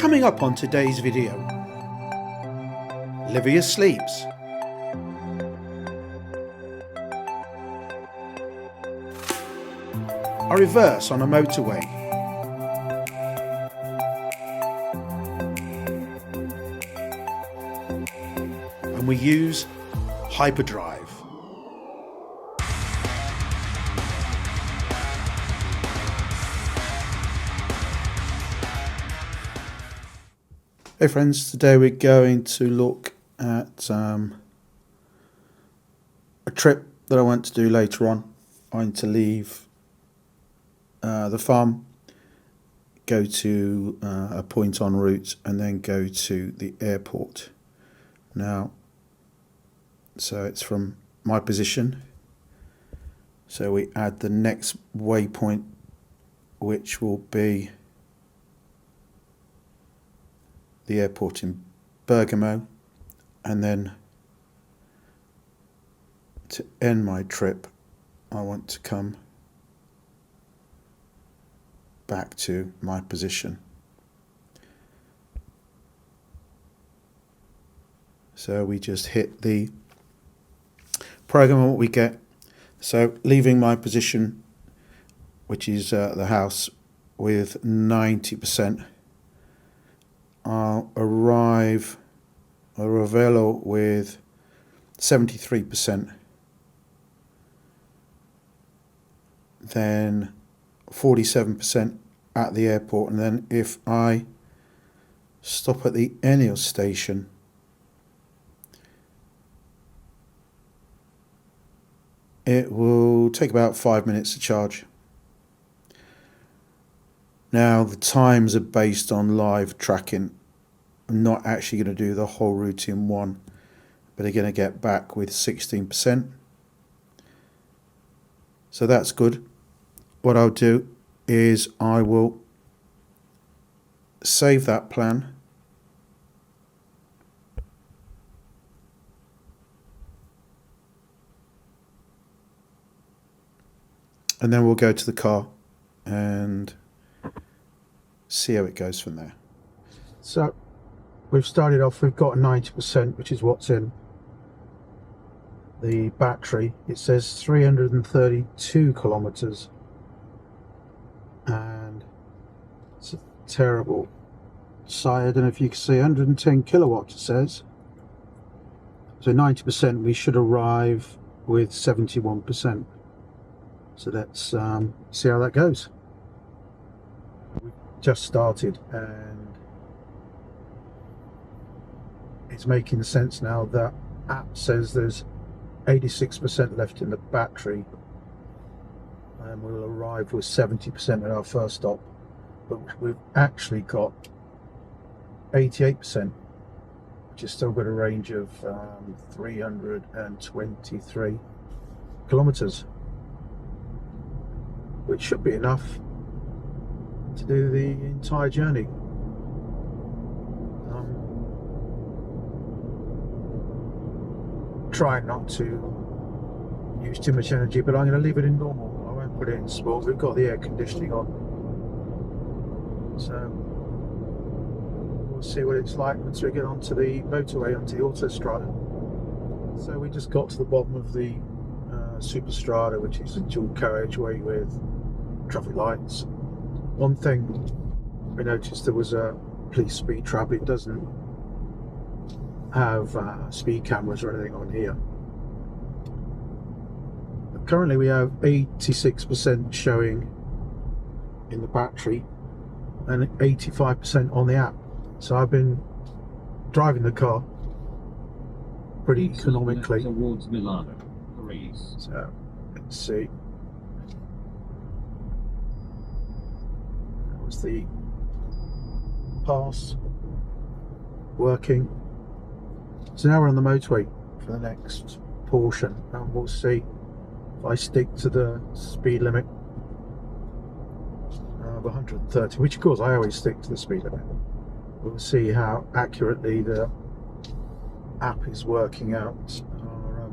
Coming up on today's video, Livia sleeps. A reverse on a motorway. And we use hyperdrive. Hey friends, today we're going to look at a trip that I want to do later on. I'm going to leave the farm, go to a point en route and then go to the airport. Now, so it's from my position, so we add the next waypoint, which will be the airport in Bergamo, and then to end my trip I want to come back to my position. So we just hit the program and what we get. So leaving my position, which is the house, with 90%, I'll arrive at Ravello with 73%, then 47% at the airport, and then if I stop at the Enel station, it will take about 5 minutes to charge. Now the times are based on live tracking. I'm not actually going to do the whole route in one, but I'm going to get back with 16%. So that's good. What I'll do is I will save that plan. And then we'll go to the car and see how it goes from there. So we've started off, we've got 90%, which is what's in the battery. It says 332 kilometers, and it's a terrible sight. I don't know if you can see, 110 kilowatts it says. So 90%, we should arrive with 71%. So let's see how that goes. We've just started and it's making sense now. The app says there's 86% left in the battery and we'll arrive with 70% at our first stop, but we've actually got 88%, which has still got a range of 323 kilometers, which should be enough to do the entire journey. Trying not to use too much energy, but I'm going to leave it in normal. I won't put it in sport. We've got the air conditioning on, so we'll see what it's like once we get onto the motorway, onto the autostrada. So we just got to the bottom of the superstrada, which is a dual carriageway with traffic lights. One thing we noticed, there was a police speed trap. It doesn't have speed cameras or anything on here. But currently we have 86% showing in the battery and 85% on the app. So I've been driving the car pretty economically. Towards Milano. So let's see. That was the pass working. So now we're on the motorway for the next portion, and we'll see if I stick to the speed limit of 130, which of course I always stick to the speed limit. We'll see how accurately the app is working out our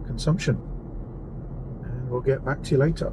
consumption, and we'll get back to you later.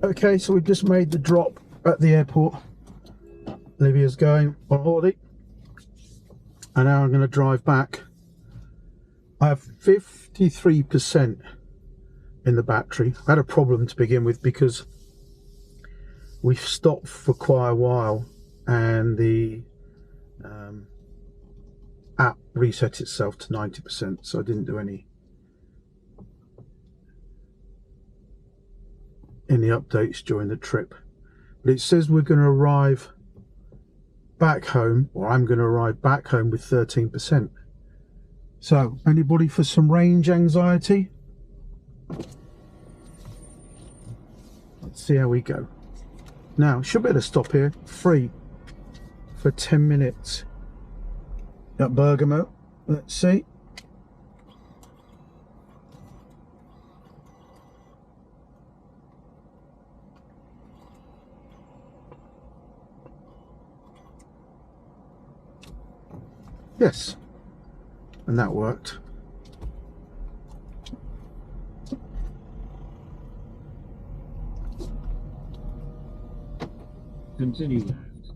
Okay, so we've just made the drop at the airport. Olivia's going on holiday, and now I'm going to drive back. I have 53% in the battery. I had a problem to begin with because we've stopped for quite a while and the app reset itself to 90%, so I didn't do any updates during the trip. But it says we're going to arrive back home, or I'm going to arrive back home with 13%. So, anybody for some range anxiety? Let's see how we go. Now, should be able to stop here free for 10 minutes at Bergamo. Let's see. Yes, and that worked. Continue left.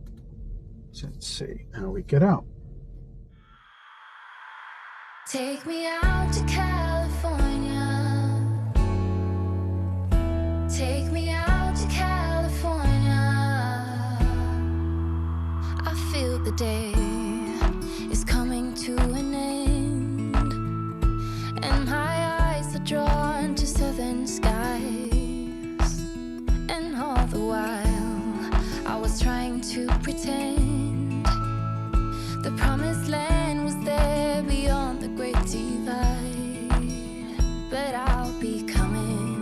So let's see how we get out. Take me out to California. Take me out to California. I feel the day is coming to an end, and my eyes are drawn to southern skies. And all the while I was trying to pretend the promised land was there beyond the great divide. But I'll be coming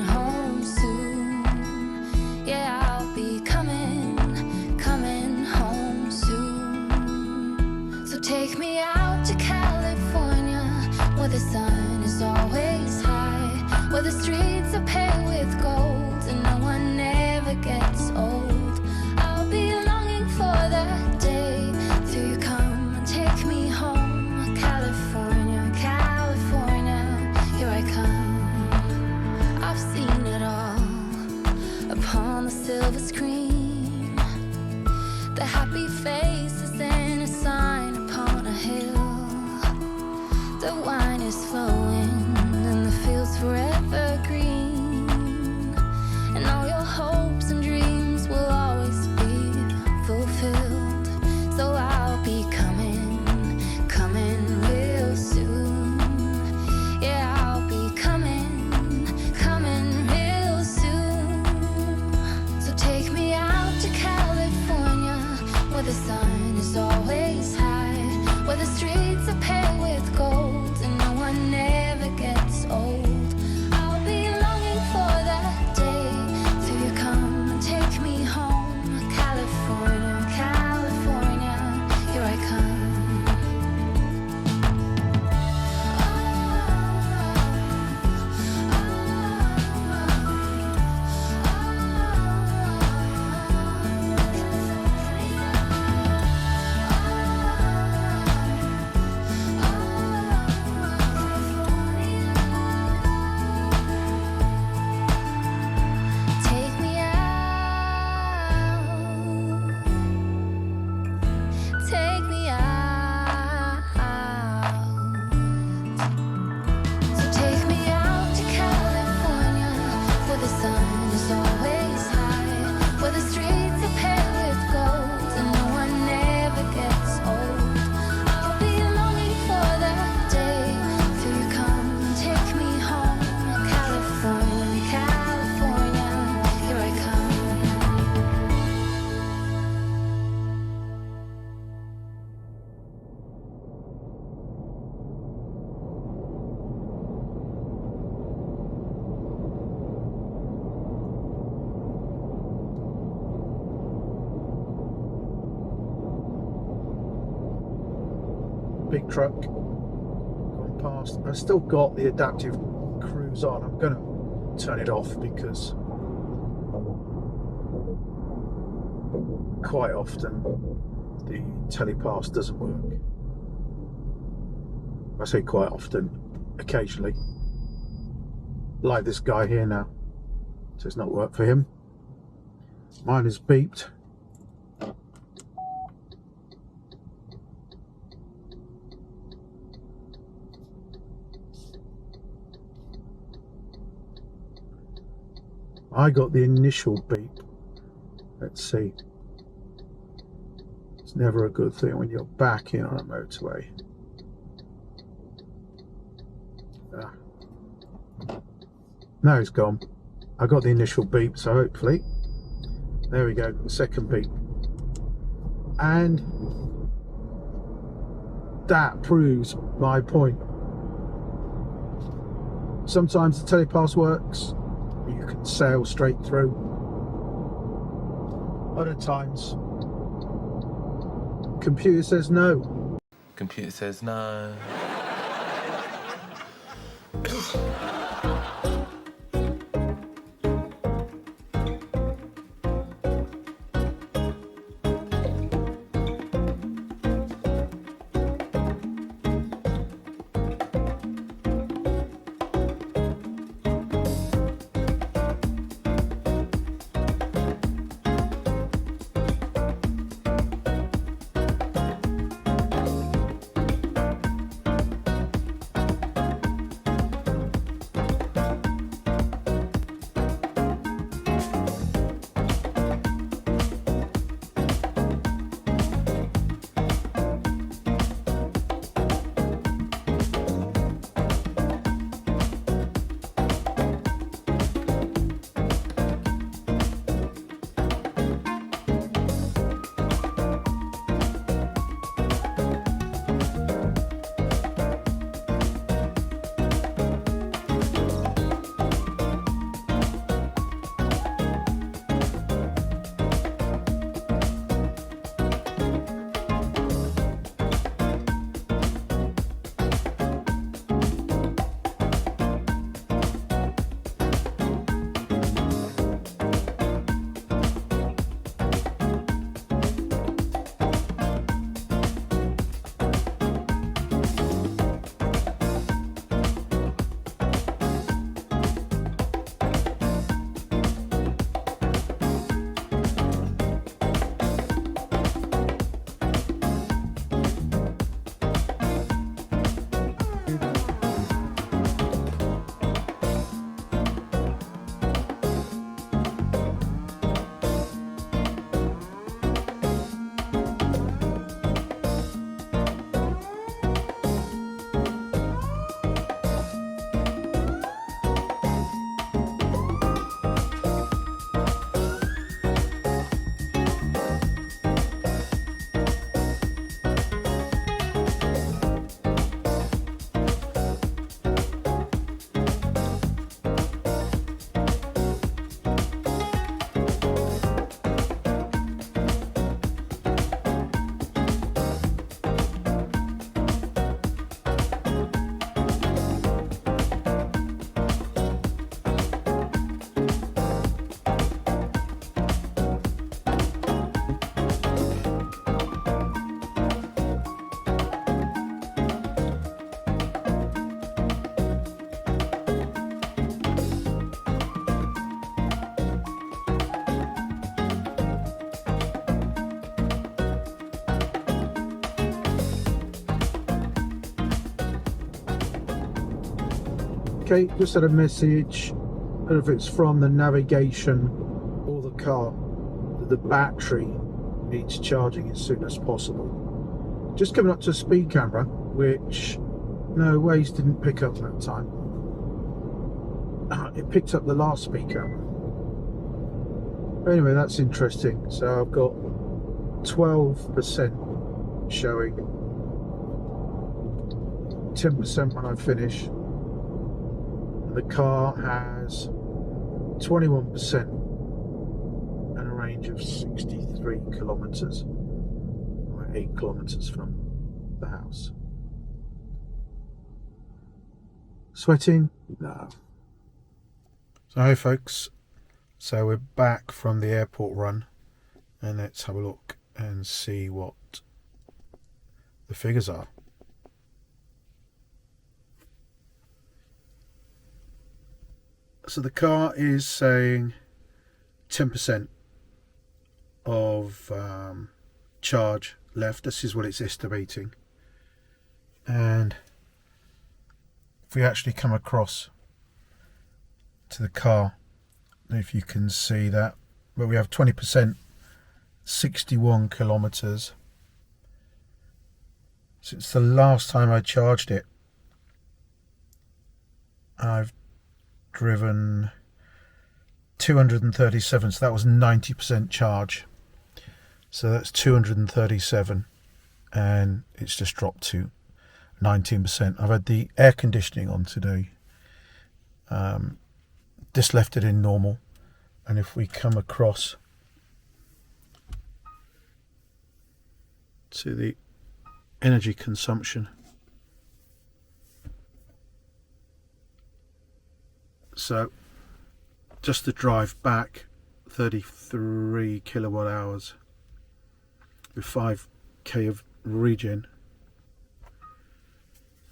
home soon. Yeah, I'll be coming home soon. So take me out to California, where the sun is always high, where the streets are paved with gold and no one ever gets old. I'll be longing for that day till you come and take me home. California, California, here I come. I've seen it all upon the silver screen, the happy faces and a sign upon a hill. The wine is flowing and the fields forever green, and all your hopes and dreams will always be fulfilled. So I'll be coming real soon. Yeah, I'll be coming real soon. So take me out to California, where the sun is always high, where the streets are paved with gold and no one ever gets old. I'll be longing for that day till you come and take me home. California, California, here I come. Take me out, take me out. So take me out to California, where the sun is always high, where the streets are paved with gold and no one ever gets old. I'll be longing for that day till you come and take me home. California, California, here I come. Big truck going past. I've still got the adaptive cruise on. I'm going to turn it off because quite often the telepass doesn't work. I say quite often, occasionally. Like this guy here now. so it's not worked for him. Mine has beeped. I got the initial beep. Let's see. It's never a good thing when you're back in on a motorway. No, it's gone. I got the initial beep, so hopefully. There we go, second beep. And that proves my point. Sometimes the telepass works. You can sail straight through. Other times, computer says no. Computer says no. Okay, just had a message. I don't know if it's from the navigation or the car, that the battery needs charging as soon as possible. Just coming up to a speed camera, which no Waze didn't pick up that time. It picked up the last speed camera. Anyway, that's interesting. So I've got 12% showing, 10% when I finish. The car has 21% and a range of 63 kilometers. We're 8 kilometers from the house. Sweating? No. So hi folks, so we're back from the airport run, and let's have a look and see what the figures are. So the car is saying 10% of charge left. This is what it's estimating. And if we actually come across to the car, if you can see that, but we have 20%, 61 kilometers. Since the last time I charged it, I've driven 237, so that was 90% charge. So that's 237, and it's just dropped to 19%. I've had the air conditioning on today. Just left it in normal, and if we come across to the energy consumption, so just the drive back, 33 kilowatt hours with 5k of regen.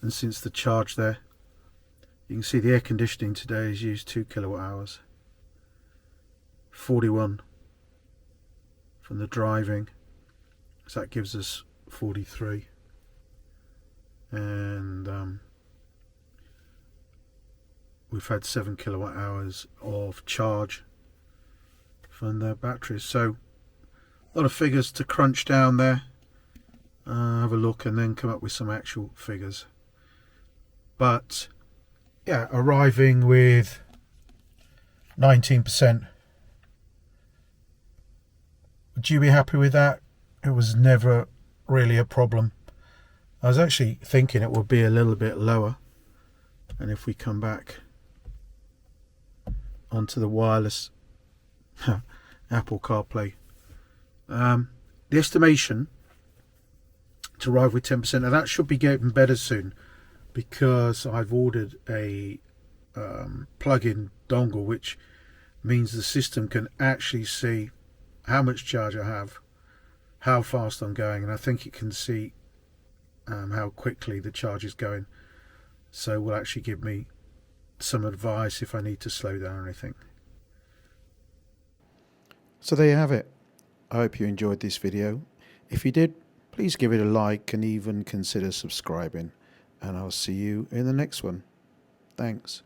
And since the charge there, you can see the air conditioning today has used 2 kilowatt hours, 41 from the driving, so that gives us 43. And we've had 7 kilowatt hours of charge from the batteries. So a lot of figures to crunch down there, have a look and then come up with some actual figures. But yeah, arriving with 19%. Would you be happy with that? It was never really a problem. I was actually thinking it would be a little bit lower. And if we come back onto the wireless Apple CarPlay, the estimation to arrive with 10%, and that should be getting better soon, because I've ordered a plug-in dongle, which means the system can actually see how much charge I have, how fast I'm going, and I think it can see how quickly the charge is going. So will actually give me some advice if I need to slow down or anything. So there you have it. I hope you enjoyed this video. If you did, please give it a like and even consider subscribing. And I'll see you in the next one. Thanks.